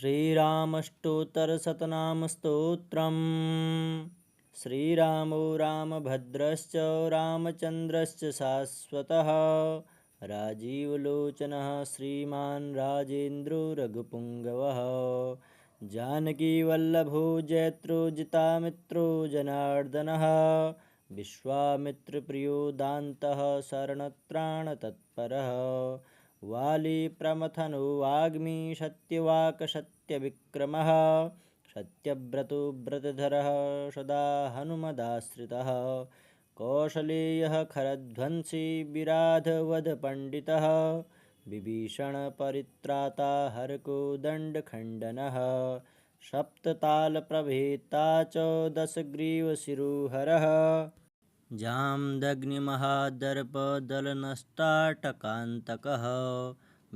श्रीरामष्टोत्तरशतनामस्तोत्रम्। श्रीरामो रामभद्रश्च रामचन्द्रश्च शाश्वतः। राजीवलोचनः श्रीमान् राजेन्द्रो रघुपुङ्गवः। जानकीवल्लभो जयत्रो जितामित्रो जनार्दनः। विश्वामित्रप्रियो दान्तः शरणत्राणतत्परः। वाली प्रमथनो वाग्मी सत्यवाक् सत्यविक्रमः। सत्यव्रतो व्रतधरः सदा हनुमदाश्रितः। कौसलेयः खरध्वंसी विराधवधपण्डितः। विभीषणपरित्राता हरको दण्डखण्डनः। सप्ततालप्रभेता च दशग्रीवशिरोहरः। जाम्दग्निमहादर्पदलनष्टाटकान्तकः।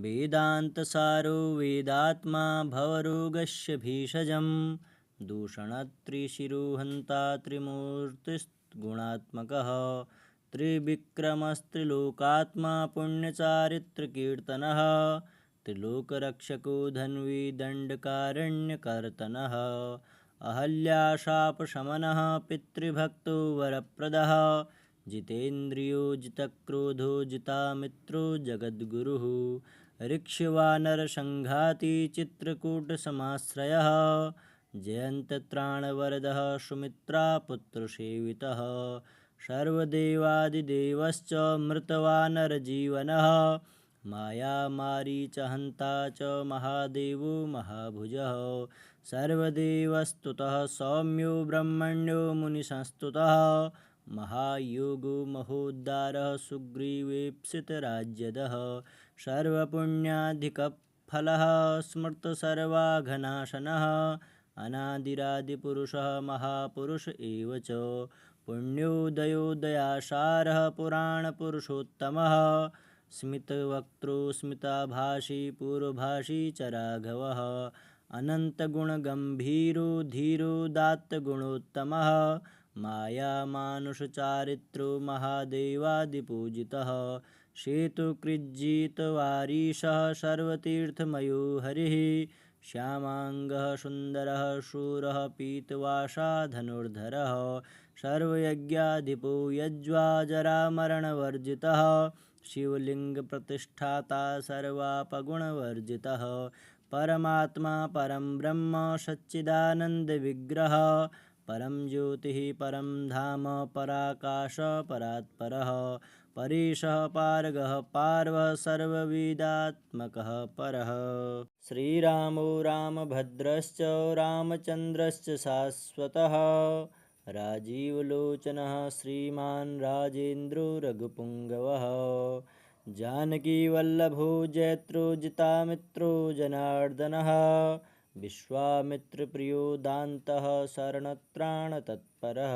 वेदान्तसारो वेदात्मा भवरोगस्य भीषजम्। दूषणत्रिशिरोहन्ता त्रिमूर्तिर्गुणात्मकः। त्रिविक्रमस्त्रिलोकात्मा पुण्यचारित्रकीर्तनः। त्रिलोकरक्षको धन्वी दण्डकारण्यकर्तनः। अहल्याशापशमनः पितृभक्तो वरप्रदः। जितेन्द्रियो जितक्रोधो जितामित्रो जगद्गुरुः। ऋक्षवानरसङ्घाती चित्रकूटसमाश्रयः। जयन्तत्राणवरदः सुमित्रापुत्रसेवितः। सर्वदेवादिदेवश्च मृतवानरजीवनः। मायामारीचहन्ता च महादेवो महाभुजः। सर्वदेवस्तुतः सौम्यो ब्रह्मण्यो मुनिसंस्तुतः। महायोगो महोद्धारः सुग्रीवेप्सितराज्यदः। सर्वपुण्याधिकफलः स्मृतसर्वाघनाशनः। अनादिरादिपुरुषः महापुरुष एव च। पुण्योदयो दयासारः पुराणपुरुषोत्तमः। स्मितवक्त्रो स्मिताभाषी पूर्वभाषी च राघवः। अनन्तगुणगम्भीरो धीरोदात्तगुणोत्तमः। मायामानुषचारित्रो महादेवादिपूजितः। सेतुकृज्जितवारीशः सर्वतीर्थमयो हरिः। श्यामाङ्गः सुन्दरः शूरः पीतवासा धनुर्धरः। सर्वयज्ञाधिपो यज्वा जरामरणवर्जितः। शिवलिङ्गप्रतिष्ठाता सर्वापगुणवर्जितः। परमात्मा परं ब्रह्म सच्चिदानन्दविग्रहः। परं ज्योतिः परं धाम पराकाश परात्परः। परेशः पारगः पार्वः सर्ववेदात्मकः परः। श्रीरामो रामभद्रश्च रामचन्द्रश्च शाश्वतः। राजीवलोचनः श्रीमान् राजेन्द्रो रघुपुङ्गवः। जानकीवल्लभो जयत्रो जितामित्रो जनार्दनः। विश्वामित्रप्रियो दान्तः शरणत्राणतत्परः।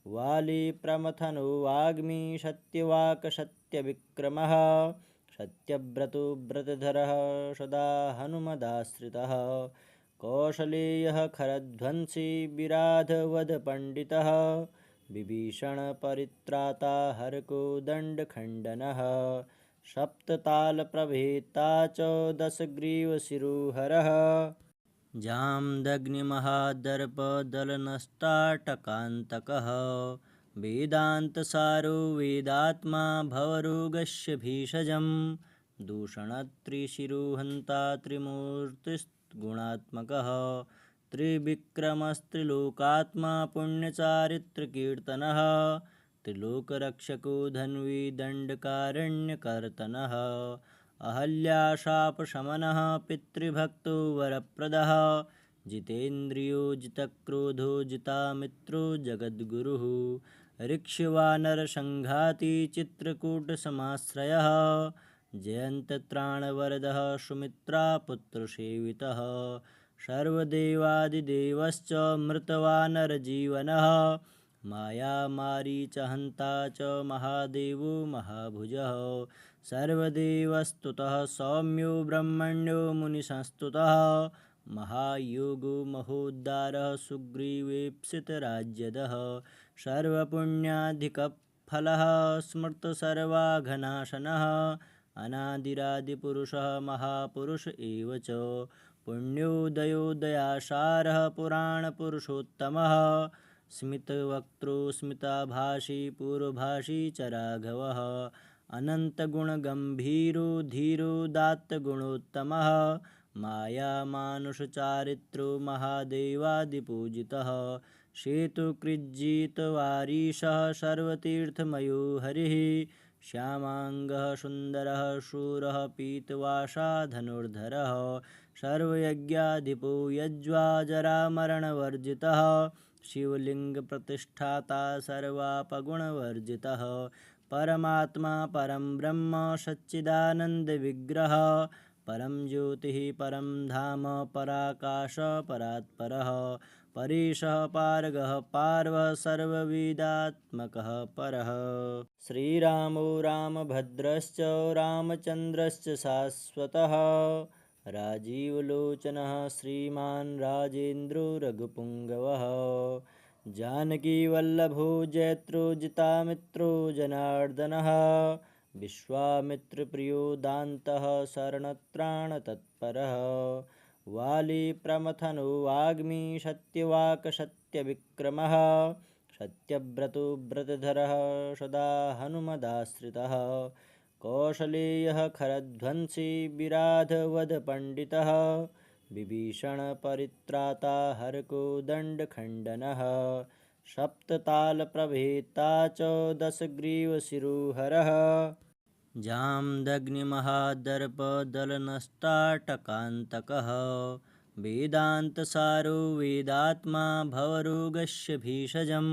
वाली प्रमथनो वाग्मी सत्यवाक् सत्यविक्रमः। सत्यव्रतो व्रतधरः सदा हनुमदाश्रितः। कौसलेयः खरध्वंसी विराधवधपण्डितः। विभीषणपरित्राता हरको दण्डखण्डनः। सप्ततालप्रभेता च दशग्रीवशिरोहरः। जाम्दग्निमहादर्पदलनष्टाटकान्तकः। वेदान्तसारो वेदात्मा भवरोगस्य भीषजम्। दूषणत्रिशिरोहन्ता त्रिमूर्तिर्गुणात्मकः। त्रिविक्रमस्त्रिलोकात्मा पुण्यचारित्रकीर्तनः। त्रिलोकरक्षको धन्वी दण्डकारण्यकर्तनः। अहल्याशापशमनः पितृभक्तो वरप्रदः। जितेन्द्रियो जितक्रोधो जितामित्रो जगद्गुरुः। ऋक्षवानरसङ्घाती चित्रकूटसमाश्रयः। जयन्तत्राणवरदः सुमित्रापुत्रसेवितः। सर्वदेवादिदेवश्च मृतवानरजीवनः। मायामारीचहन्ता च महादेवो महाभुजः। सर्वदेवस्तुतः सौम्यो ब्रह्मण्यो मुनिसंस्तुतः। महायोगो महोद्धारः सुग्रीवेप्सितराज्यदः। सर्वपुण्याधिकफलः स्मृतसर्वाघनाशनः। अनादिरादिपुरुषः महापुरुष एव च। पुण्योदयोदयासारः पुराणपुरुषोत्तमः स्मितवक्त्रो स्मिताभाषी पूर्वभाषी च राघवः अनन्तगुणगम्भीरो धीरोदात्तगुणोत्तमः मायामानुषचारित्रो महादेवादिपूजितः सेतुकृज्जितवारीशः सर्वतीर्थमयो हरिः श्यामाङ्गः सुन्दरः शूरः पीतवासा धनुर्धरः सर्वयज्ञाधिपो यज्वा जरामरणवर्जितः शिवलिङ्गप्रतिष्ठाता सर्वापगुणवर्जितः परमात्मा परं ब्रह्म सच्चिदानन्दविग्रहः परं ज्योतिः परं धाम पराकाश परात्परः परेशः पारगः पार्वः सर्ववेदात्मकः परः श्रीरामो रामभद्रश्च रामचन्द्रश्च शाश्वतः राजीवलोचनः श्रीमान् राजेन्द्रो रघुपुङ्गवः जानकीवल्लभो जयत्रो जितामित्रो जनार्दनः विश्वामित्रप्रियो दान्तः शरणत्राणतत्परः वाली प्रमथनो वाग्मी सत्यवाक् सत्यविक्रमः सत्यव्रतो व्रतधरः सदा हनुमदाश्रितः कौसलेयः खरध्वंसी विराधवधपण्डितः विभीषणपरित्राता हरकोदण्डखण्डनः सप्ततालप्रभेता च दशग्रीवशिरोहरः जाम्दग्निमहादर्पदलनष्टाटकान्तकः वेदान्तसारो वेदात्मा भवरोगस्य भीषजं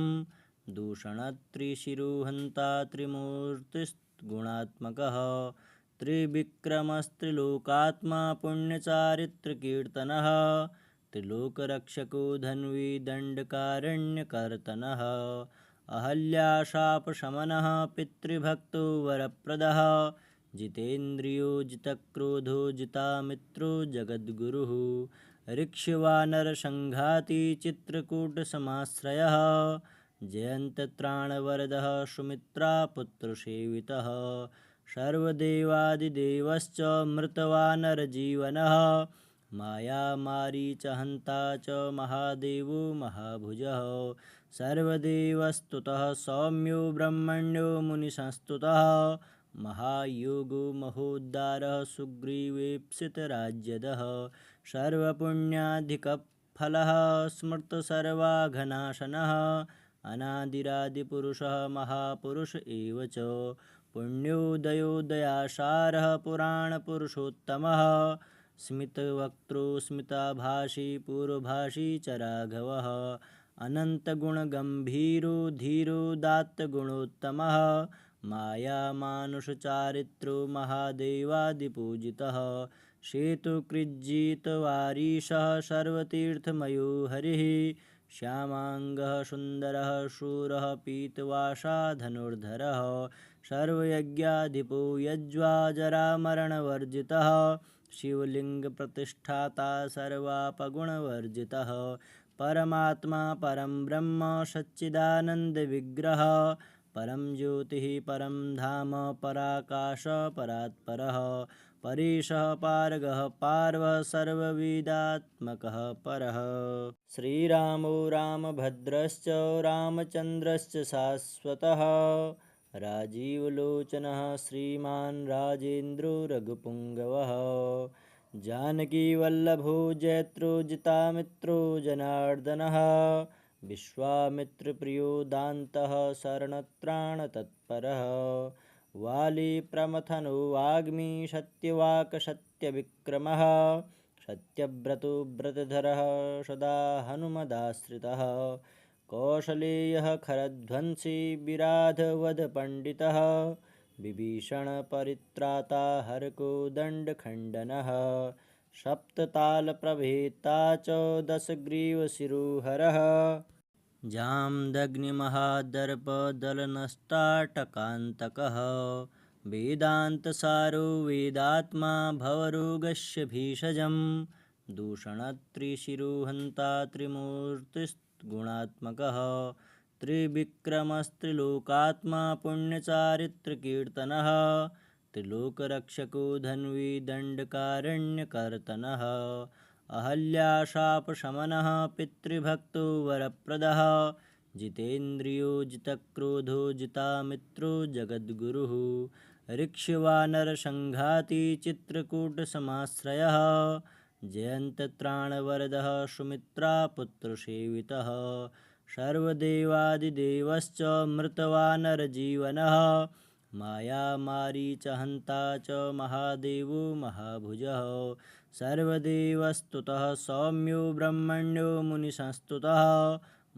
दूषणत्रिशिरोहन्ता त्रिमूर्तिस्गुणात्मकः त्रिविक्रमस्त्रिलोकात्मा पुण्यचारित्रकीर्तनः त्रिलोकरक्षको धन्वी दण्डकारण्यकर्तनः अहल्याशापशमनः पितृभक्तो वरप्रदः जितेन्द्रियो जितक्रोधो जितामित्रो जगद्गुरुः ऋक्ष्वानरसङ्घाती चित्रकूटसमाश्रयः जयन्तत्राणवरदः सुमित्रापुत्रसेवितः सर्वदेवादिदेवश्च मृतवानरजीवनः मायामारीचहन्ता च महादेवो महाभुजः सर्वदेवस्तुतः सौम्यो ब्रह्मण्यो मुनिसंस्तुतः महायोगो महोद्धारः सुग्रीवेप्सितराज्यदः सर्वपुण्याधिकफलः स्मृतसर्वाघनाशनः अनादिरादिपुरुषः महापुरुष एव च पुण्योदयोदयासारः पुराणपुरुषोत्तमः स्मितवक्त्रो स्मिताभाषी पूर्वभाषी च राघवः अनन्तगुणगम्भीरो धीरोदात्तगुणोत्तमः मायामानुषचारित्रो महादेवादिपूजितः सेतुकृज्जितवारीशः सर्वतीर्थमयो हरिः श्यामाङ्गः सुन्दरः शूरः पीतवासा धनुर्धरः सर्वयज्ञाधिपो यज्वा जरामरणवर्जितः शिवलिङ्गप्रतिष्ठाता सर्वापगुणवर्जितः परमात्मा परं ब्रह्म सच्चिदानन्दविग्रहः परं ज्योतिः परं धाम पराकाश परात्परः परेशः पारगः पार्वः सर्ववेदात्मकः परः श्रीरामो रामभद्रश्च रामचन्द्रश्च शाश्वतः राजीवलोचनः श्रीमान् राजेन्द्रो रघुपुङ्गवः जानकीवल्लभो जयत्रो जितामित्रो जनार्दनः विश्वामित्रप्रियो दान्तः शरणत्राणतत्परः वाली प्रमथनो वाग्मी सत्यवाक् सत्यविक्रमः सत्यव्रतो व्रतधरः सदा हनुमदाश्रितः कौसलेयः खरध्वंसी विराधवधपण्डितः विभीषणपरित्राता हरकोदण्डखण्डनः सप्ततालप्रभेता च दशग्रीवशिरोहरः जाम्दग्निमहादर्पदलनष्टाटकान्तकः वेदान्तसारो वेदात्मा भवरोगस्य भीषजं दूषणत्रिशिरोहन्ता त्रिमूर्तिस्गुणात्मकः त्रिविक्रमस्त्रिलोकात्मा पुण्यचारित्रकीर्तनः त्रिलोकरक्षको धन्वी दण्डकारण्यकर्तनः अहल्याशापशमनः पितृभक्तो वरप्रदः जितेन्द्रियो जितक्रोधो जितामित्रो जगद्गुरुः ऋक्ष्वानरसङ्घाती चित्रकूटसमाश्रयः जयन्तत्राणवरदः सुमित्रापुत्रसेवितः सर्वदेवादिदेवश्च मृतवानरजीवनः मायामारीचहन्ता च महादेवो महाभुजः सर्वदेवस्तुतः सौम्यो ब्रह्मण्यो मुनिसंस्तुतः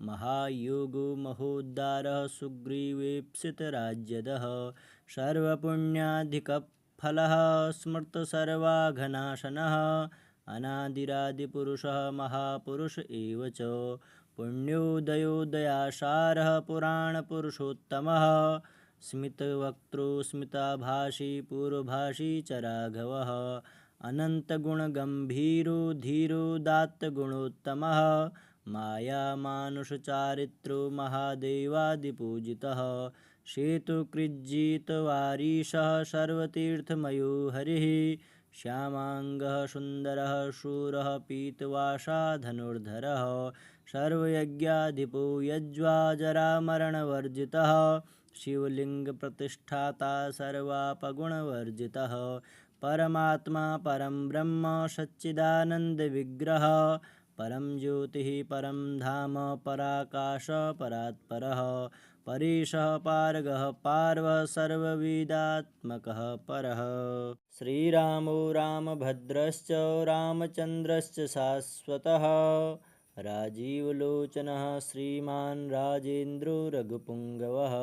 महायोगो महोद्धारः सुग्रीवेप्सितराज्यदः सर्वपुण्याधिकफलः स्मृतसर्वाघनाशनः अनादिरादिपुरुषः महापुरुष एव च पुण्योदयोदयासारः पुराणपुरुषोत्तमः स्मितवक्त्रो स्मिताभाषी पूर्वभाषी च राघवः अनन्तगुणगम्भीरो धीरोदात्तगुणोत्तमः मायामानुषचारित्रो महादेवादिपूजितः सेतुकृज्जितवारीशः सर्वतीर्थमयो हरिः श्यामाङ्गः सुन्दरः शूरः पीतवासा धनुर्धरः सर्वयज्ञाधिपो यज्वाजरामरणवर्जितः शिवलिङ्गप्रतिष्ठाता सर्वापगुणवर्जितः परमात्मा परं ब्रह्म सच्चिदानन्दविग्रहः परं ज्योतिः परं धाम पराकाश परात्परः परेशः पारगः पार्वः सर्ववेदात्मकः परः श्रीरामो रामभद्रश्च रामचन्द्रश्च शाश्वतः राजीवलोचनः श्रीमान् राजेन्द्रो रघुपुङ्गवः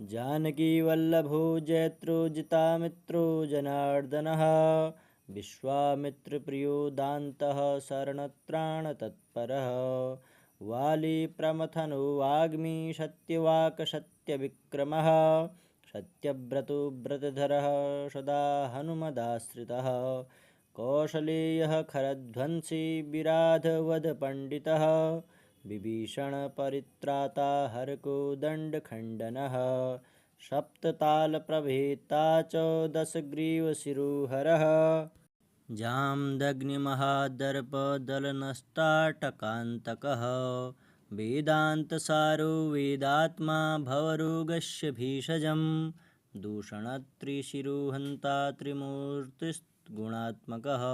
जानकीवल्लभो जयत्रो जितामित्रो जनार्दनः विश्वामित्रप्रियो दान्तः शरणत्राणतत्परः वाली प्रमथनो वाग्मी सत्यवाक् सत्यविक्रमः सत्यव्रतो व्रतधरः सदा हनुमदाश्रितः कौसलेयः खरध्वंसी विराधवधपण्डितः विभीषणपरित्राता हरकोदण्डखण्डनः सप्ततालप्रभेता च दशग्रीवशिरोहरः जाम्दग्निमहादर्पदलनष्टाटकान्तकः वेदान्तसारो वेदात्मा भवरोगस्य भीषजं दूषणत्रिशिरोहन्ता त्रिमूर्तिस्गुणात्मकः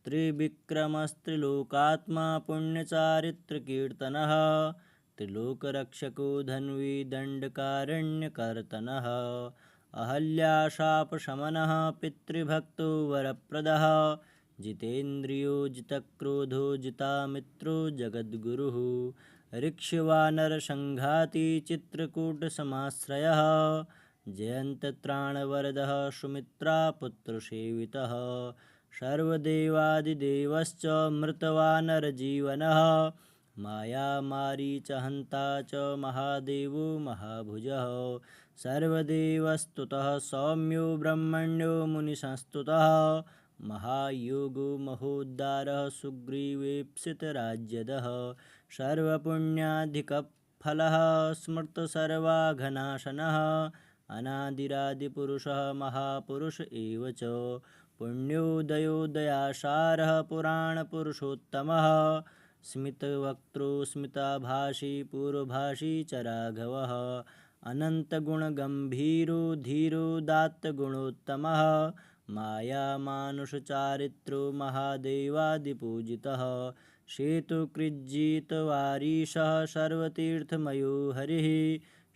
त्रिविक्रमस्त्रिलोकात्मा पुण्यचारित्रकीर्तनः त्रिलोकरक्षको धन्वी दण्डकारण्यकर्तनः अहल्याशापशमनः पितृभक्तो वरप्रदः जितेन्द्रियो जितक्रोधो जितामित्रो जगद्गुरुः ऋक्ष्वानरसङ्घाती चित्रकूटसमाश्रयः जयन्तत्राणवरदः सुमित्रापुत्रसेवितः सर्वदेवादिदेवश्च मृतवानरजीवनः मायामारीचहन्ता च महादेवो महाभुजः सर्वदेवस्तुतः सौम्यो ब्रह्मण्यो मुनिसंस्तुतः महायोगो महोद्धारः सुग्रीवेप्सितराज्यदः सर्वपुण्याधिकफलः स्मृतसर्वाघनाशनः अनादिरादिपुरुषः महापुरुष एव च पुण्योदयोदयासारः पुराणपुरुषोत्तमः स्मितवक्त्रो स्मिताभाषी पूर्वभाषी च राघवः अनन्तगुणगम्भीरो धीरोदात्तगुणोत्तमः मायामानुषचारित्रो महादेवादिपूजितः सेतुकृज्जितवारीशः सर्वतीर्थमयो हरिः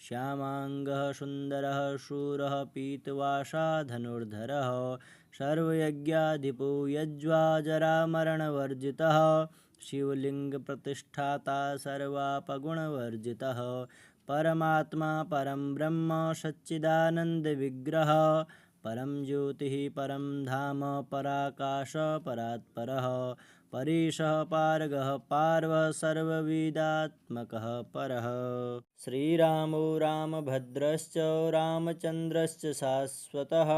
श्यामाङ्गः सुन्दरः शूरः पीतवासा धनुर्धरः सर्वयज्ञाधिपो यज्वाजरामरणवर्जितः शिवलिङ्गप्रतिष्ठाता सर्वापगुणवर्जितः परमात्मा परं ब्रह्म सच्चिदानन्दविग्रहः परं ज्योतिः परं धाम पराकाश परात्परः परेशः पारगः पार्वः सर्ववेदात्मकः परः श्रीरामो रामभद्रश्च रामचन्द्रश्च शाश्वतः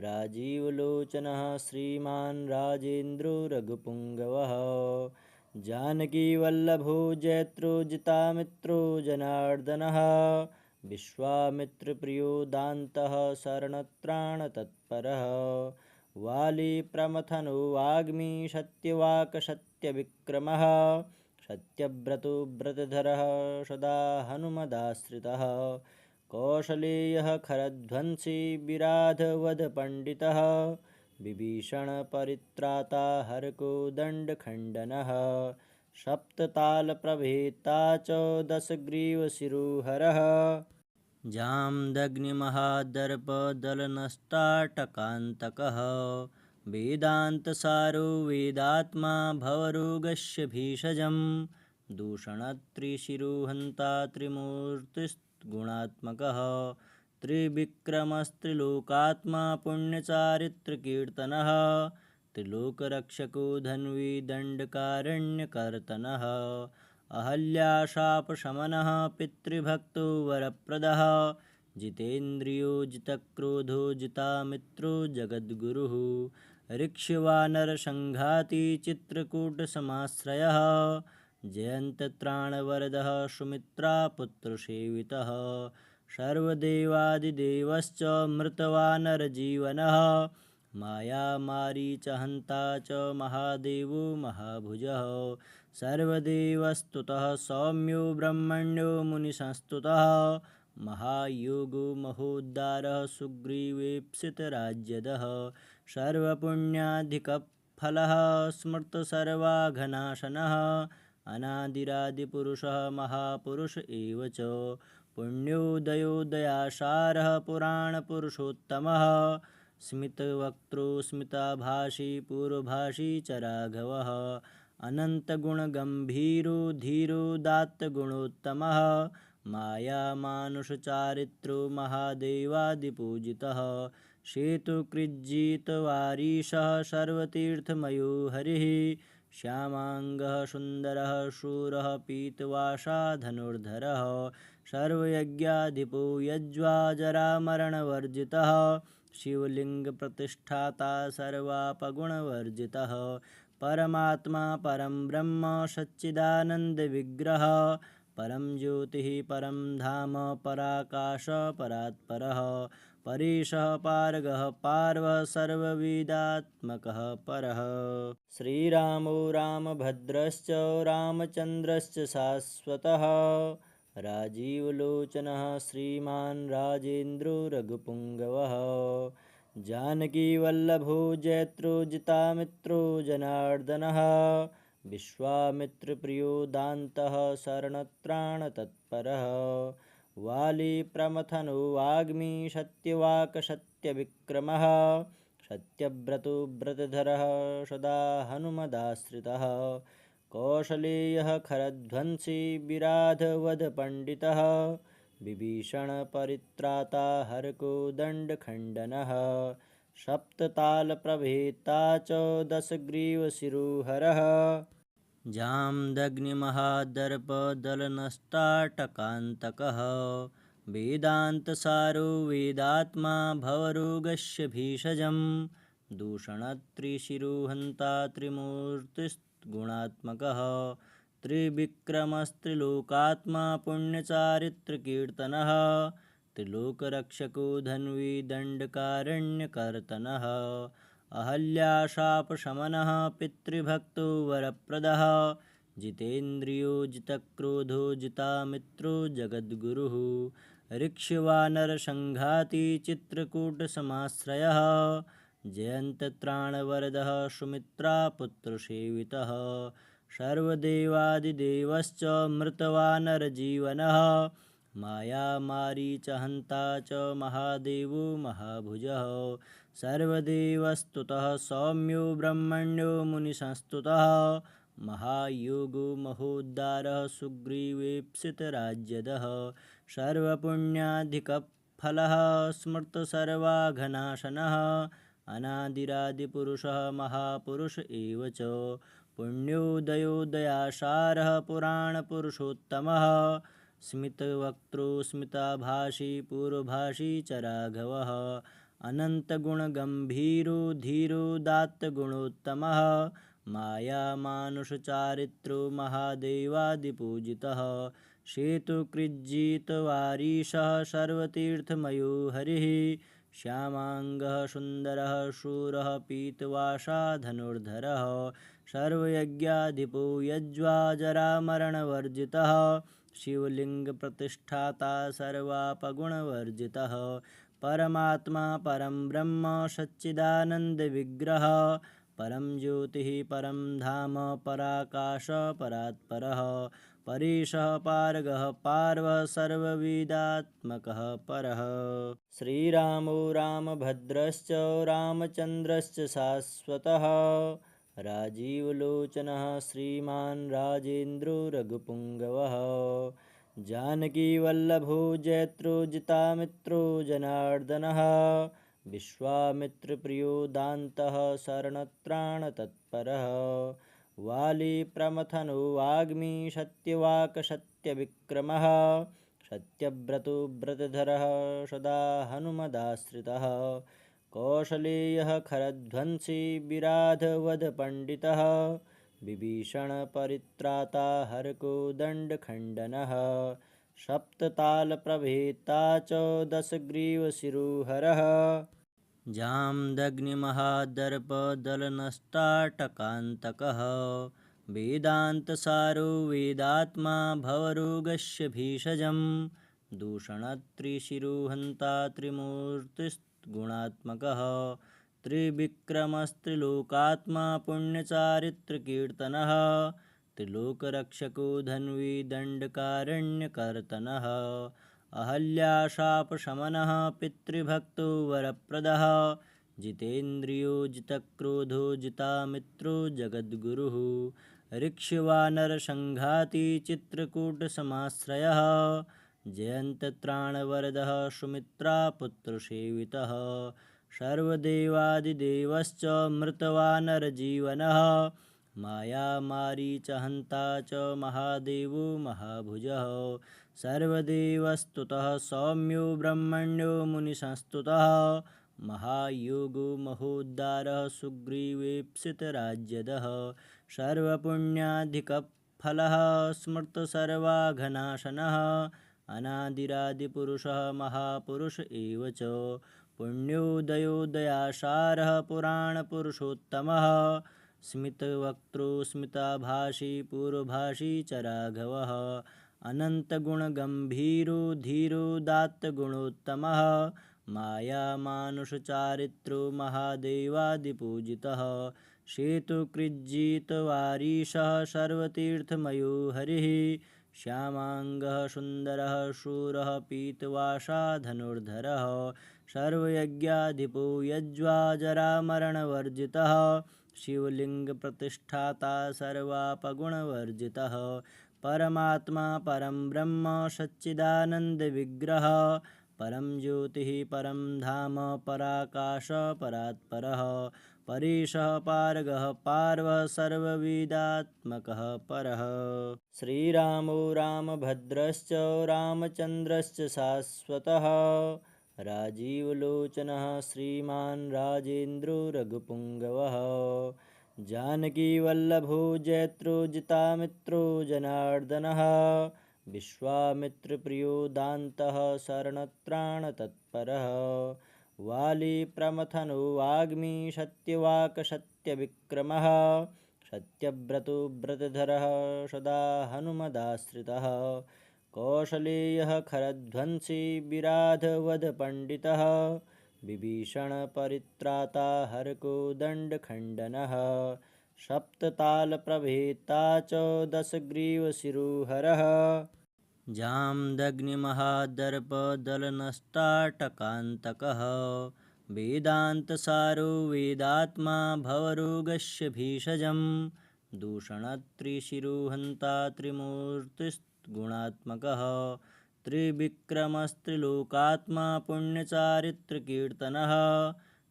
राजीवलोचनः श्रीमान् राजेन्द्रो रघुपुङ्गवः जानकीवल्लभो जयत्रो जितामित्रो जनार्दनः विश्वामित्रप्रियो दान्तः शरणत्राणतत्परः वाली प्रमथनो वाग्मी सत्यवाक् सत्यविक्रमः सत्यव्रतो व्रतधरः सदा हनुमदाश्रितः कौसलेयः खरध्वंसी विराधवधपण्डितः विभीषणपरित्राता हरको दण्डखण्डनः सप्ततालप्रभेता च दशग्रीवशिरोहरः जाम्दग्निमहादर्पदलनष्टाटकान्तकः वेदान्तसारो वेदात्मा भवरोगस्य भीषजं दूषणत्रिशिरोहन्ता त्रिमूर्तिस्गुणात्मकः त्रिविक्रमस्त्रिलोकात्मा पुण्यचारित्रकीर्तनः त्रिलोकरक्षको धन्वी दण्डकारण्यकर्तनः अहल्याशापशमनः पितृभक्तो वरप्रदः जितेन्द्रियो जितक्रोधो जितामित्रो जगद्गुरुः ऋक्ष्वानरसङ्घाती चित्रकूटसमाश्रयः जयन्तत्राणवरदः सुमित्रापुत्रसेवितः सर्वदेवादिदेवश्च मृतवानरजीवनः मायामारीचहन्ता च महादेवो महाभुजः सर्वदेवस्तुतः सौम्यो ब्रह्मण्यो मुनिसंस्तुतः महायोगो महोद्धारः सुग्रीवेप्सितराज्यदः सर्वपुण्याधिकफलः स्मृतसर्वाघनाशनः अनादिरादिपुरुषः महापुरुष एव च पुण्योदयो दयासारः पुराणपुरुषोत्तमः स्मितवक्त्रो स्मिताभाषी पूर्वभाषी च राघवः अनन्तगुणगम्भीरो धीरोदात्तगुणोत्तमः मायामानुषचारित्रो महादेवादिपूजितः सेतुकृज्जितवारीशः सर्वतीर्थमयो हरिः श्यामाङ्गः सुन्दरः शूरः पीतवासा धनुर्धरः सर्वयज्ञाधिपो यज्वा जरामरणवर्जितः शिवलिङ्गप्रतिष्ठाता सर्वापगुणवर्जितः परमात्मा परं ब्रह्म सच्चिदानन्दविग्रहः परं ज्योतिः परं धाम पराकाश परात्परः परेशः पारगः पार्वः सर्ववेदात्मकः परः श्रीरामो रामभद्रश्च रामचन्द्रश्च शाश्वतः राजीवलोचनः श्रीमान् राजेन्द्रो रघुपुङ्गवः जानकीवल्लभो जयत्रो जितामित्रो जनार्दनः विश्वामित्रप्रियो दान्तः शरणत्राणतत्परः वाली प्रमथनो वाग्मी सत्यवाक् सत्यविक्रमः सत्यव्रतो व्रतधरः सदा हनुमदाश्रितः कौसलेयः खरध्वंसी विराधवधपण्डितः विभीषणपरित्राता हरको दण्डखण्डनः सप्ततालप्रभेता च दशग्रीवशिरोहरः जाम्दग्निमहादर्पदलनष्टाटकान्तकः वेदान्तसारो वेदात्मा भवरोगस्य भीषजं दूषणत्रिशिरोहन्ता त्रिमूर्तिस्गुणात्मकः त्रिविक्रमस्त्रिलोकात्मा पुण्यचारित्रकीर्तनः त्रिलोकरक्षको धन्वी दण्डकारण्यकर्तनः अहल्याशापशमनः पितृभक्तो वरप्रदः जितेन्द्रियो जितक्रोधो जितामित्रो जगद्गुरुः ऋक्ष्वानरसङ्घाती चित्रकूटसमाश्रयः जयन्तत्राणवरदः सुमित्रापुत्रसेवितः सर्वदेवादिदेवश्च मृतवानरजीवनः मायामारीचहन्ता च महादेवो महाभुजः सर्वदेवस्तुतः सौम्यो ब्रह्मण्यो मुनिसंस्तुतः महायोगो महोद्धारः सुग्रीवेप्सितराज्यदः सर्वपुण्याधिकफलः स्मृतसर्वाघनाशनः अनादिरादिपुरुषः महापुरुष एव च पुण्योदयो दयासारः पुराणपुरुषोत्तमः स्मितवक्त्रो स्मिताभाषी पूर्वभाषी च राघवः अनन्तगुणगम्भीरो धीरोदात्तगुणोत्तमः मायामानुषचारित्रो महादेवादिपूजितः सेतुकृज्जितवारीशः सर्वतीर्थमयो हरिः श्यामाङ्गः सुन्दरः शूरः पीतवासा धनुर्धरः सर्वयज्ञाधिपो यज्वा जरामरणवर्जितः शिवलिङ्गप्रतिष्ठाता सर्वापगुणवर्जितः परमात्मा परं ब्रह्म सच्चिदानन्दविग्रहः परं ज्योतिः परं धाम पराकाश परात्परः परेशः पारगः पार्वः सर्ववेदात्मकः परः। श्रीरामो रामभद्रश्च रामचन्द्रश्च शाश्वतः राजीवलोचनः श्रीमान् राजेन्द्रो रघुपुङ्गवः जानकीवल्लभो जयत्रो जितामित्रो जनार्दनः विश्वामित्रप्रियो दान्तः शरणत्राणतत्परः वाली प्रमथनो वाग्मी सत्यवाक् सत्यविक्रमः सत्यव्रतो व्रतधरः सदा हनुमदाश्रितः कौसलेयः खरध्वंसी विराधवधपण्डितः विभीषणपरित्राता हरको दण्डखण्डनः सप्ततालप्रभेता च दशग्रीवशिरोहरः जाम्दग्निमहादर्पदलनष्टाटकान्तकः वेदान्तसारो वेदात्मा भवरोगस्य भीषजं दूषणत्रिशिरोहन्ता त्रिमूर्तिस्गुणात्मकः त्रिविक्रमस्त्रिलोकात्मा पुण्यचारित्रकीर्तनः त्रिलोकरक्षको धन्वी दण्डकारण्यकर्तनः अहल्याशापशमनः पितृभक्तो वरप्रदः जितेन्द्रियो जितक्रोधो जितामित्रो जगद्गुरुः ऋक्ष्वानरसङ्घाती चित्रकूटसमाश्रयः जयन्तत्राणवरदः सुमित्रापुत्रसेवितः सर्वदेवादिदेवश्च मृतवानरजीवनः मायामारीचहन्ता च महादेवो महाभुजः सर्वदेवस्तुतः सौम्यो ब्रह्मण्यो मुनिसंस्तुतः महायोगो महोद्धारः सुग्रीवेप्सितराज्यदः सर्वपुण्याधिकफलः स्मृतसर्वाघनाशनः अनादिरादिपुरुषः महापुरुष एव च पुण्योदयो दयासारः पुराणपुरुषोत्तमः स्मितवक्त्रो स्मिताभाषी पूर्वभाषी च राघवः अनन्तगुणगम्भीरो धीरो दात्तगुणोत्तमः मायामानुषचारित्रो महादेवादिपूजितः सेतुकृज्जितवारीशः सर्वतीर्थमयो हरिः श्यामाङ्गः सुन्दरः शूरः पीतवासा धनुर्धरः सर्वयज्ञाधिपो यज्वा जरामरणवर्जितः शिवलिङ्गप्रतिष्ठाता सर्वापगुणवर्जितः परमात्मा परं ब्रह्म सच्चिदानन्दविग्रहः परं ज्योतिः परं धाम पराकाश परात्परः परेशः पारगः पार्वः सर्ववेदात्मकः परः। श्रीरामो रामभद्रश्च रामचन्द्रश्च शाश्वतः राजीवलोचनः श्रीमान् राजेन्द्रो रघुपुङ्गवः जानकीवल्लभो जयत्रो जितामित्रो जनार्दनः विश्वामित्रप्रियो दान्तः शरणत्राणतत्परः वाली प्रमथनो वाग्मी सत्यवाक् सत्यविक्रमः सत्यव्रतो व्रतधरः सदा हनुमदाश्रितः कौसलेयः खरध्वंसी विराधवधपण्डितः विभीषणपरित्राता हरको दण्डखण्डनः सप्ततालप्रभेता च दशग्रीवशिरोहरः जाम्दग्निमहादर्पदलनष्टाटकान्तकः वेदान्तसारो वेदात्मा भवरोगस्य भीषजं दूषणत्रिशिरोहन्ता त्रिमूर्तिस्गुणात्मकः त्रिविक्रमस्त्रिलोकात्मा पुण्यचारित्रकीर्तनः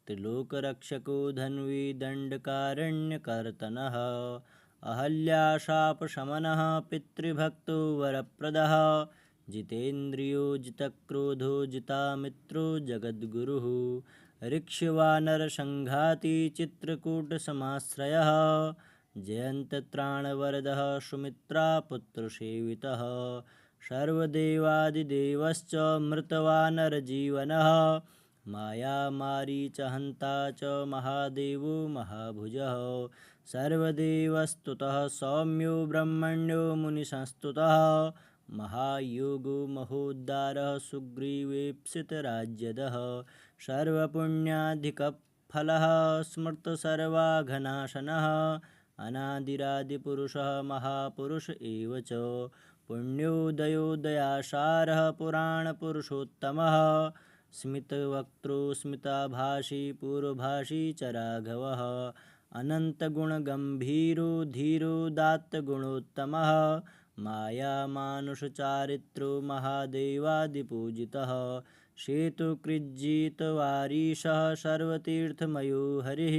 त्रिलोकरक्षको धन्वी दण्डकारण्यकर्तनः अहल्याशापशमनः पितृभक्तो वरप्रदः जितेन्द्रियो जितक्रोधो जितामित्रो जगद्गुरुः ऋक्ष्वानरसङ्घाती चित्रकूटसमाश्रयः जयन्तत्राणवरदः सुमित्रापुत्रसेवितः सर्वदेवादिदेवश्च मृतवानरजीवनः मायामारीचहन्ता च महादेवो महाभुजः सर्वदेवस्तुतः सौम्यो ब्रह्मण्यो मुनिसंस्तुतः महायोगो महोद्धारः सुग्रीवेप्सितराज्यदः सर्वपुण्याधिकफलः स्मृतसर्वाघनाशनः अनादिरादिपुरुषः महापुरुष एव च पुण्योदयो दयासारः पुराणपुरुषोत्तमः स्मितवक्त्रो स्मिताभाषी पूर्वभाषी च राघवः अनन्तगुणगम्भीरो धीरोदात्तगुणोत्तमः मायामानुषचारित्रो महादेवादिपूजितः सेतुकृज्जितवारीशः सर्वतीर्थमयो हरिः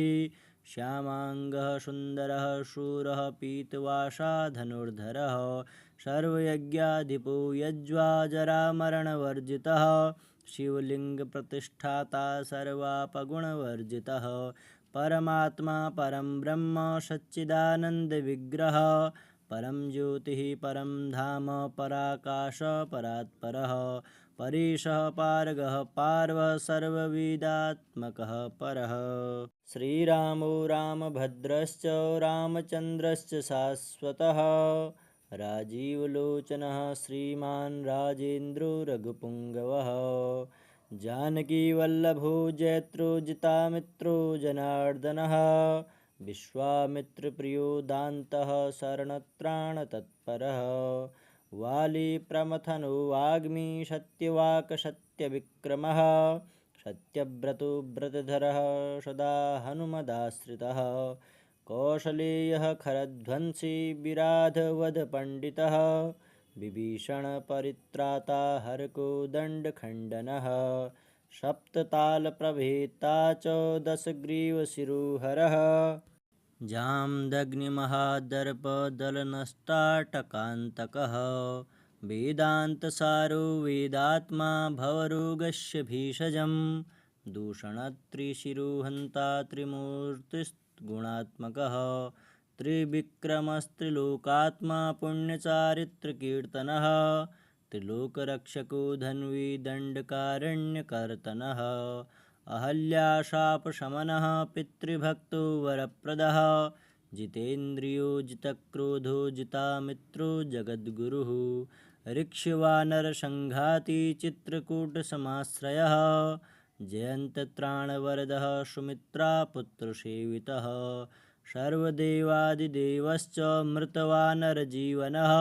श्यामाङ्गः सुन्दरः शूरः पीतवासा धनुर्धरः सर्वयज्ञाधिपो यज्वा जरामरणवर्जितः शिवलिङ्गप्रतिष्ठाता सर्वापगुणवर्जितः परमात्मा परं ब्रह्म सच्चिदानन्दविग्रहः परं ज्योतिः परं धाम पराकाश परात्परः परेशः पारगः पार्वः सर्ववेदात्मकः परः श्रीरामो रामभद्रश्च रामचन्द्रश्च शाश्वतः राजीवलोचनः श्रीमान् राजेन्द्रो रघुपुङ्गवः जानकीवल्लभो जयत्रो जितामित्रो जनार्दनः विश्वामित्रप्रियो दान्तः शरणत्राणतत्परः वाली प्रमथनो वाग्मी सत्यवाक् सत्यविक्रमः सत्यव्रतो व्रतधरः सदा हनुमदाश्रितः कौसलेयः खरध्वंसी विराधवधपण्डितः विभीषणपरित्राता हरकोदण्डखण्डनः सप्ततालप्रभेता च दशग्रीवशिरोहरः जाम्दग्निमहादर्पदलनष्टाटकान्तकः वेदान्तसारो वेदात्मा भवरोगस्य भीषजं दूषणत्रिशिरोहन्ता त्रिमूर्तिस्गुणात्मकः त्रिविक्रमस्त्रिलोकात्मा पुण्यचारित्रकीर्तनः त्रिलोकरक्षको धन्वी दण्डकारण्यकर्तनः अहल्याशापशमनः पितृभक्तो वरप्रदः जितेन्द्रियो जितक्रोधो जितामित्रो जगद्गुरुः ऋक्ष्वानरसङ्घाती चित्रकूटसमाश्रयः जयन्तत्राणवरदः सुमित्रापुत्रसेवितः सर्वदेवादिदेवश्च मृतवानरजीवनः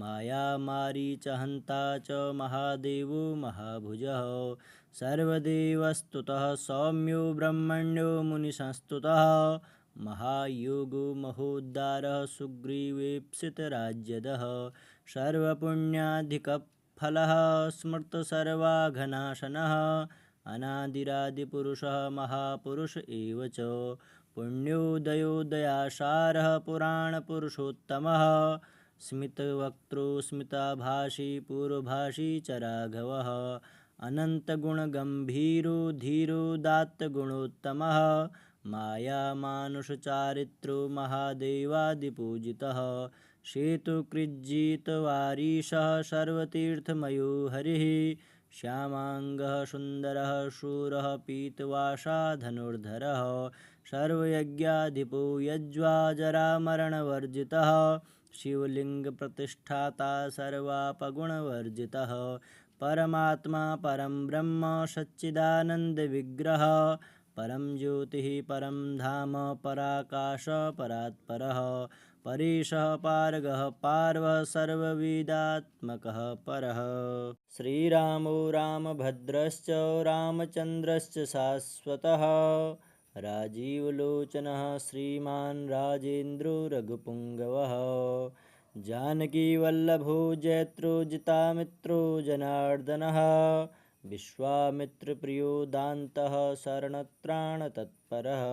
मायामारीचहन्ता च महादेवो महाभुजः सर्वदेवस्तुतः सौम्यो ब्रह्मण्यो मुनिसंस्तुतः महायोगो महोद्धारः सुग्रीवेप्सितराज्यदः सर्वपुण्याधिकफलः स्मृतसर्वाघनाशनः अनादिरादिपुरुषः महापुरुष एव च पुण्योदयो दयासारः पुराणपुरुषोत्तमः स्मितवक्त्रो स्मिताभाषी पूर्वभाषी च राघवः अनन्तगुणगम्भीरो धीरोदात्तगुणोत्तमः मायामानुषचारित्रो महादेवादिपूजितः सेतुकृज्जितवारीशः सर्वतीर्थमयो हरिः श्यामाङ्गः सुन्दरः शूरः पीतवासा धनुर्धरः सर्वयज्ञाधिपो यज्वा जरामरणवर्जितः शिवलिङ्गप्रतिष्ठाता सर्वापगुणवर्जितः परमात्मा परं ब्रह्म सच्चिदानन्दविग्रहः परं ज्योतिः परं धाम पराकाश परात्परः परेशः पारगः पार्वः सर्ववेदात्मकः परः श्रीरामो रामभद्रश्च रामचन्द्रश्च शाश्वतः राजीवलोचनः श्रीमान् राजेन्द्रो रघुपुङ्गवः जानकीवल्लभो जयत्रो जितामित्रो जनार्दनः विश्वामित्रप्रियो दान्तः शरणत्राणतत्परः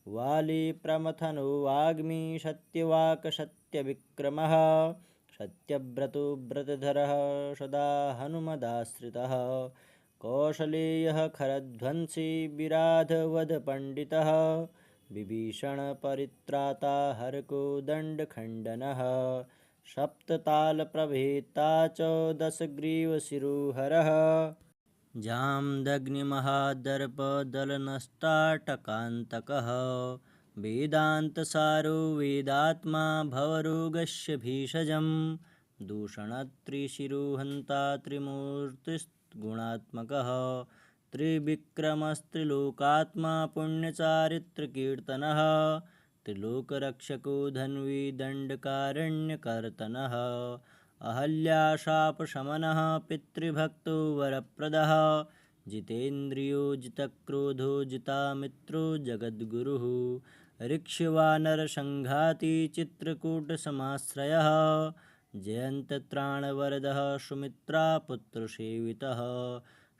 वाली प्रमथनो वाग्मी सत्यवाक् सत्यविक्रमः सत्यव्रतो व्रतधरः सदा हनुमदाश्रितः कौसलेयः खरध्वंसी विराधवधपण्डितः विभीषणपरित्राता हरकोदण्डखण्डनः सप्ततालप्रभेता च दशग्रीवशिरोहरः जाम्दग्निमहादर्पदलनष्टाटकान्तकः वेदान्तसारो वेदात्मा भवरोगस्य भीषजं दूषणत्रिशिरोहन्ता त्रिमूर्तिस्गुणात्मकः त्रिविक्रमस्त्रिलोकात्मा पुण्यचारित्रकीर्तनः त्रिलोकरक्षको धन्वी दण्डकारण्यकर्तनः अहल्याशापशमनः पितृभक्तो वरप्रदः जितेन्द्रियो जितक्रोधो जितामित्रो जगद्गुरुः ऋक्ष्वानरसङ्घाती चित्रकूटसमाश्रयः जयन्तत्राणवरदः सुमित्रापुत्रसेवितः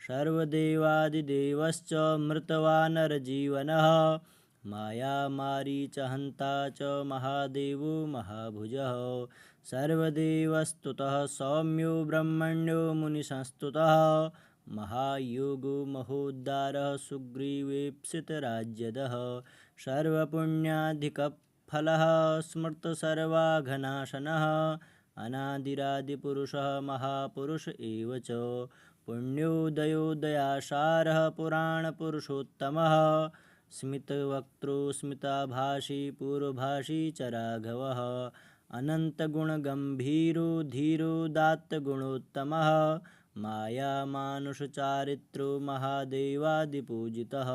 सर्वदेवादिदेवश्च मृतवानरजीवनः मायामारीचहन्ता च महादेवो महाभुजः सर्वदेवस्तुतः सौम्यो ब्रह्मण्यो मुनिसंस्तुतः महायोगो महोद्धारः सुग्रीवेप्सितराज्यदः सर्वपुण्याधिकफलः स्मृतसर्वाघनाशनः अनादिरादिपुरुषः महापुरुष एव च पुण्योदयो दयासारः पुराणपुरुषोत्तमः स्मितवक्त्रो स्मिताभाषी पूर्वभाषी च राघवः अनन्तगुणगम्भीरो धीरोदात्तगुणोत्तमः मायामानुषचारित्रो महादेवादिपूजितः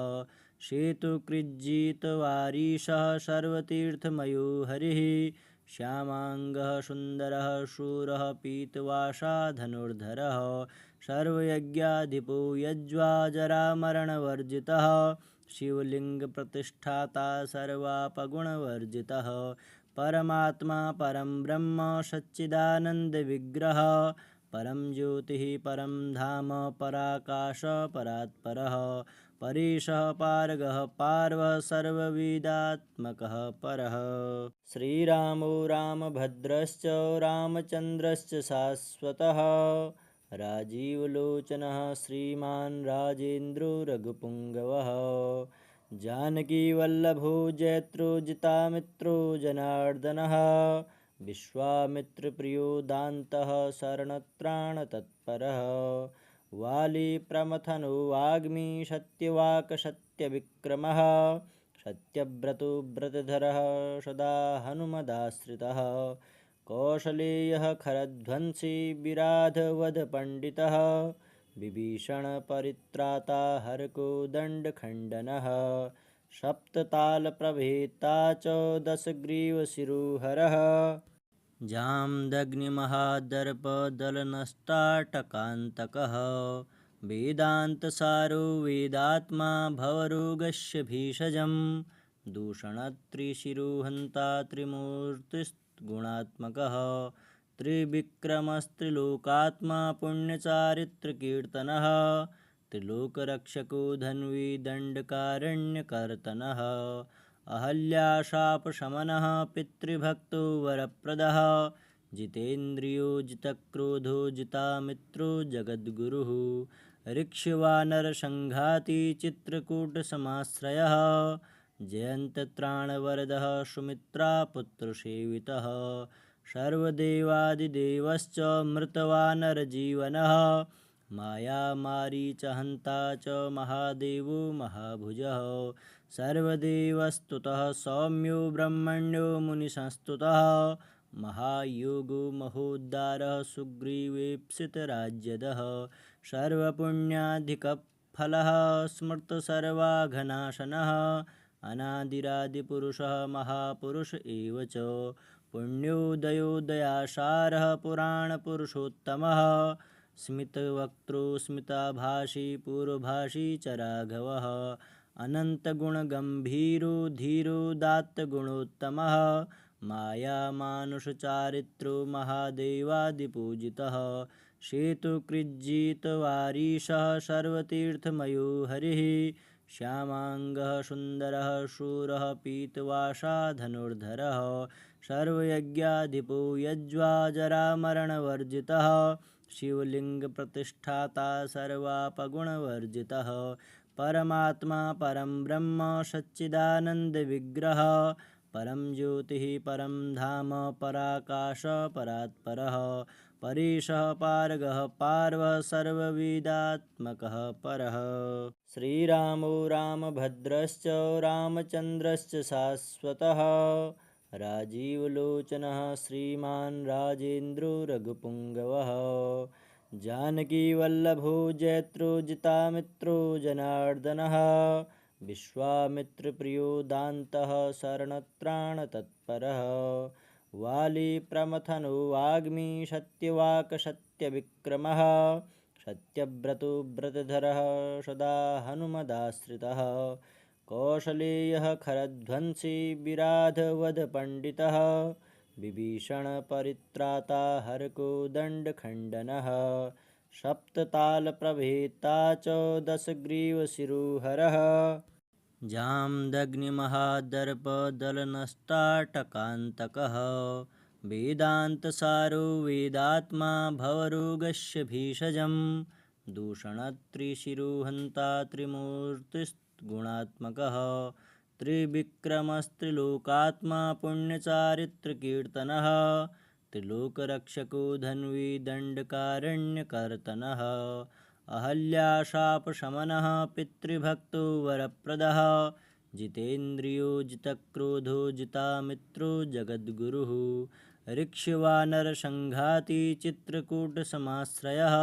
सेतुकृज्जितवारीशः सर्वतीर्थमयो हरिः श्यामाङ्गः सुन्दरः शूरः पीतवासा धनुर्धरः सर्वयज्ञाधिपो यज्वाजरामरणवर्जितः शिवलिङ्गप्रतिष्ठाता सर्वापगुणवर्जितः परमात्मा परं ब्रह्म सच्चिदानन्दविग्रहः परं ज्योतिः परं धाम पराकाश परात्परः परेशः पारगः पार्वः सर्ववेदात्मकः परः श्रीरामो रामभद्रश्च रामचन्द्रश्च शाश्वतः राजीवलोचनः श्रीमान् राजेन्द्रो रघुपुङ्गवः जानकीवल्लभो जयत्रो जितामित्रो जनार्दनः विश्वामित्रप्रियो दान्तः शरणत्राणतत्परः वाली प्रमथनो वाग्मी सत्यवाक् सत्यविक्रमः सत्यव्रतो व्रतधरः सदा हनुमदाश्रितः कौसलेयः खरध्वंसी विराधवधपण्डितः विभीषणपरित्राता हरकोदण्डखण्डनः सप्ततालप्रभेता च दशग्रीवशिरोहरः जाम्दग्निमहादर्पदलनष्टाटकान्तकः वेदान्तसारो वेदात्मा भवरोगस्य भीषजं दूषणत्रिशिरोहन्ता त्रिमूर्तिस्गुणात्मकः त्रिविक्रमस्त्रिलोकात्मा पुण्यचारित्रकीर्तनः त्रिलोकरक्षको धन्वी दण्डकारण्यकर्तनः अहल्याशापशमनः पितृभक्तो वरप्रदः जितेन्द्रियो जितक्रोधो जितामित्रो जगद्गुरुः ऋक्ष्वानरसङ्घाती चित्रकूटसमाश्रयः जयन्तत्राणवरदः सुमित्रापुत्रसेवितः सर्वदेवादिदेवश्च मृतवानरजीवनः मायामारीचहन्ता च महादेवो महाभुजः सर्वदेवस्तुतः सौम्यो ब्रह्मण्यो मुनिसंस्तुतः महायोगो महोद्धारः सुग्रीवेप्सितराज्यदः सर्वपुण्याधिकफलः स्मृतसर्वाघनाशनः अनादिरादिपुरुषः महापुरुष एव च पुण्योदयो दयासारः पुराणपुरुषोत्तमः स्मितवक्त्रो स्मिताभाषी पूर्वभाषी च राघवः अनन्तगुणगम्भीरो धीरोदात्तगुणोत्तमः मायामानुषचारित्रो महादेवादिपूजितः सेतुकृज्जितवारीशः सर्वतीर्थमयो हरिः श्यामाङ्गः सुन्दरः शूरः पीतवासा धनुर्धरः सर्वयज्ञाधिपो यज्वाजरामरणवर्जितः शिवलिङ्गप्रतिष्ठाता सर्वापगुणवर्जितः परमात्मा परं ब्रह्म सच्चिदानन्दविग्रहः परं ज्योतिः परं धाम पराकाश परात्परः परेशः पारगः पार्वः सर्ववेदात्मकः परः। श्रीरामो रामभद्रश्च रामचन्द्रश्च शाश्वतः राजीवलोचनः श्रीमान् राजेन्द्रो रघुपुङ्गवः जानकीवल्लभो जयत्रो जितामित्रो जनार्दनः विश्वामित्रप्रियो दान्तः शरणत्राणतत्परः वाली प्रमथनो वाग्मी सत्यवाक् सत्यविक्रमः सत्यव्रतो व्रतधरः सदा हनुमदाश्रितः कौसलेयः खरध्वंसी विराधवधपण्डितः विभीषणपरित्राता हरको दण्डखण्डनः सप्ततालप्रभेता च दशग्रीवशिरोहरः जाम्दग्निमहादर्पदलनष्टाटकान्तकः वेदान्तसारो वेदात्मा भवरोगस्य भीषजं दूषणत्रिशिरोहन्ता त्रिमूर्तिस्गुणात्मकः त्रिविक्रमस्त्रिलोकात्मा पुण्यचारित्रकीर्तनः त्रिलोकरक्षको धन्वी दण्डकारण्यकर्तनः अहल्याशापशमनः पितृभक्तो वरप्रदः जितेन्द्रियो जितक्रोधो जितामित्रो जगद्गुरुः ऋक्ष्वानरसङ्घाती चित्रकूटसमाश्रयः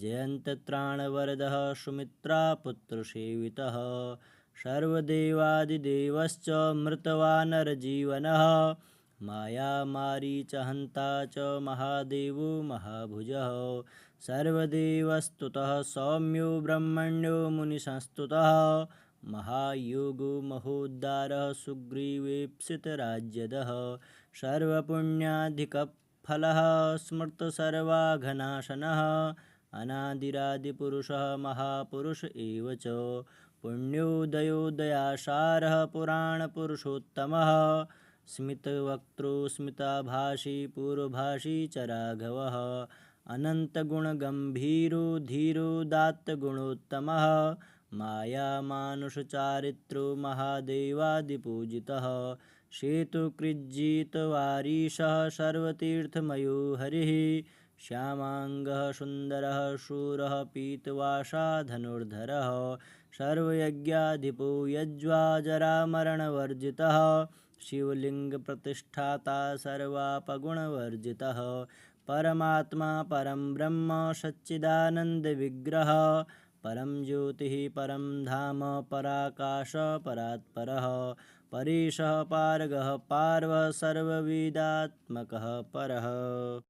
जयन्तत्राणवरदः सुमित्रापुत्रसेवितः सर्वदेवादिदेवश्च मृतवानरजीवनः मायामारीचहन्ता च महादेवो महाभुजः सर्वदेवस्तुतः सौम्यो ब्रह्मण्यो मुनिसंस्तुतः महायोगो महोद्धारः सुग्रीवेप्सितराज्यदः सर्वपुण्याधिकफलः स्मृतसर्वाघनाशनः अनादिरादिपुरुषः महापुरुष एव च पुण्योदयो दयासारः पुराणपुरुषोत्तमः स्मितवक्त्रो स्मिताभाषी पूर्वभाषी च राघवः अनन्तगुणगम्भीरो धीरोदात्तगुणोत्तमः मायामानुषचारित्रो महादेवादिपूजितः सेतुकृज्जितवारीशः सर्वतीर्थमयो हरिः श्यामाङ्गः सुन्दरः शूरः पीतवासा धनुर्धरः सर्वयज्ञाधिपो यज्वा जरामरणवर्जितः शिवलिङ्गप्रतिष्ठाता सर्वापगुणवर्जितः परमात्मा परं ब्रह्म सच्चिदानन्दविग्रहः परं ज्योतिः परं धाम पराकाश परात्परः परेशः पारगः पार्वः सर्ववेदात्मकः परः।